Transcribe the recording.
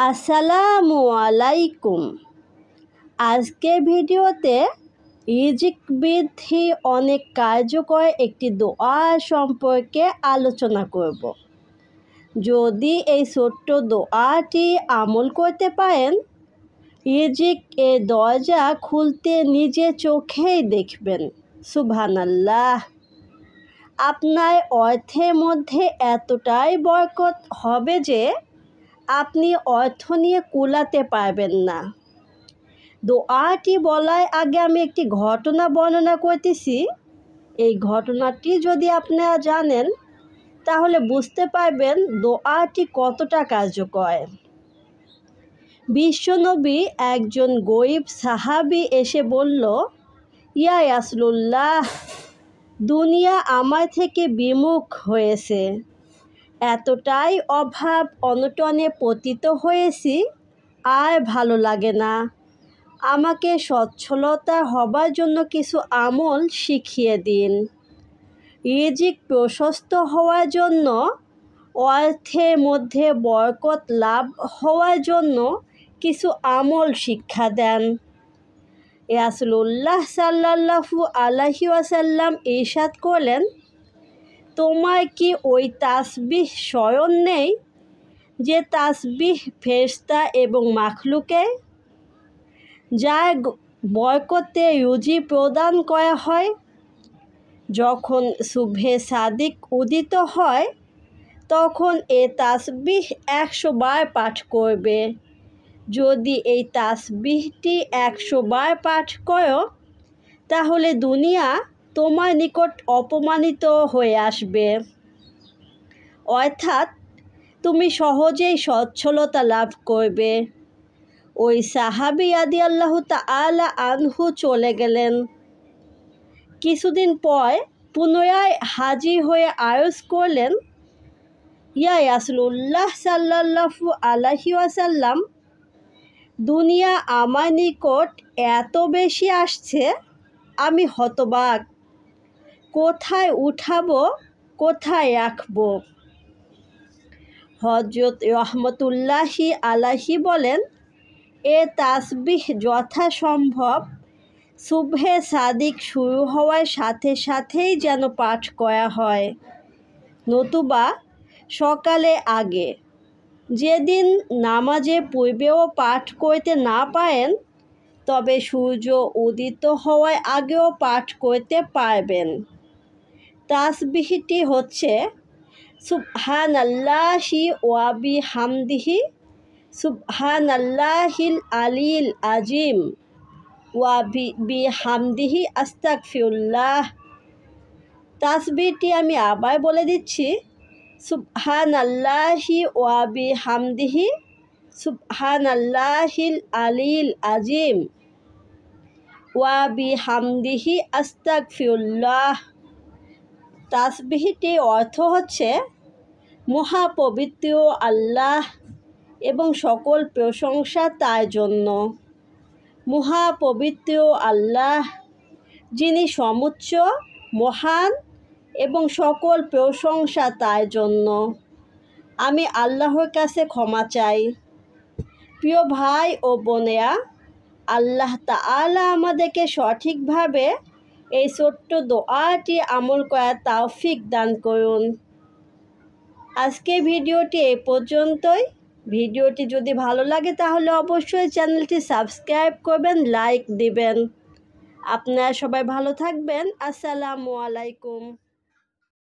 আসসালামু আলাইকুম। আজকের ভিডিওতে রিজিক বৃদ্ধি অনেক কার্যকর একটি দোয়া সম্পর্কে আলোচনা করব। যদি এই ছোট্ট দোয়াটি আমল করতে পারেন, রিজিক এর দরজা খুলতে নিজে চোখেই দেখবেন। সুবহানাল্লাহ। আপনার অর্থের মধ্যে এতটাই বরকত হবে যে আপনি অর্থ নিয়ে কুলাতে পারবেন না। দোয়াটি বলার আগে আমি একটি ঘটনা বর্ণনা করতেছি। এই ঘটনাটি যদি আপনারা জানেন তাহলে বুঝতে পারবেন দোয়াটি কতটা কার্যকর। বিশ্বনবী একজন গরিব সাহাবী এসে বলল, ইয়া রাসূলুল্লাহ, দুনিয়া আমার থেকে বিমুখ হয়েছে। এতটাই অভাব অনটনে পতিত হয়েছি, আর ভালো লাগে না। আমাকে সচ্ছলতা হবার জন্য কিছু আমল শিখিয়ে দিন। রিজিক প্রশস্ত হওয়ার জন্য, অর্থের মধ্যে বরকত লাভ হওয়ার জন্য কিছু আমল শিক্ষা দেন। রাসূলুল্লাহ সাল্লাল্লাহু আলাইহি ওয়াসাল্লাম ইরশাদ করলেন, তোমার কি ওই তাসবিহ স্মরণ নেই যে তাসবিহ ফেরেশতা এবং মাখলুকে, যার বরকতে রুজি প্রদান করা হয়? যখন সুবহে সাদিক উদিত হয় তখন এ তাসবিহ 100 বার পাঠ করবে। যদি এই তাসবিহটি 100 বার পাঠ করো তাহলে দুনিয়া তোমার নিকট অপমানিত হয়ে আসবে, অর্থাৎ তুমি সহজেই সচ্ছলতা লাভ করবে। ওই সাহাবী রাদিয়াল্লাহু তাআলা আনহু চলে গেলেন। কিছুদিন পর পুনরায় হাজির হয়ে আরজ করলেন, ইয়া রাসূলুল্লাহ সাল্লাল্লাহু আলাইহি ওয়াসাল্লাম, দুনিয়া আমার নিকট এত বেশি আসছে, আমি হতবাক। কোথায় উঠাবো, কোথায় রাখবো? হযরত রহমতুল্লাহি আলাইহি বলেন, এ তাসবিহ যথাসম্ভব সুবহে সাদিক শুরু হওয়ার সাথে সাথেই যেন পাঠ করা হয়, নতুবা সকালে আগে। যেদিন নামাজের পূর্বেও পাঠ করতে না পারেন তবে সূর্য উদিত হওয়ার আগেও পাঠ করতে পারবেন। তাসবিহটি হচ্ছে সুবহানাল্লাহি ওয়া বিহামদিহি, সুবহানাল্লাহিল আলিয়্যিল আযীম, ওয়া বিহামদিহি আস্তাগফিরুল্লাহ। তাসবিহটি আমি আবার বলে দিচ্ছি, সুবহানাল্লাহি ওয়া বিহামদিহি, সুবহানাল্লাহিল আলিয়্যিল আযীম, ওয়া বিহামদিহি আস্তাগফিরুল্লাহ। তাসবিহটির অর্থ হচ্ছে, মহাপবিত্র আল্লাহ এবং সকল প্রশংসা তার জন্য। মহাপবিত্র আল্লাহ, যিনি সমুচ্চ, মহান এবং সকল প্রশংসা তার জন্য। আমি আল্লাহর কাছে ক্ষমা চাই। প্রিয় ভাই ও বোনেরা, আল্লাহ তাআলা আমাদেরকে সঠিকভাবে এই ছোট্ট দোয়াটি আমল করার তৌফিক দান করুন। আজকের ভিডিওটি এই পর্যন্তই। ভিডিওটি যদি ভালো লাগে তাহলে অবশ্যই চ্যানেলটি সাবস্ক্রাইব করবেন, লাইক দিবেন। আপনারা সবাই ভালো থাকবেন। আসসালামু আলাইকুম।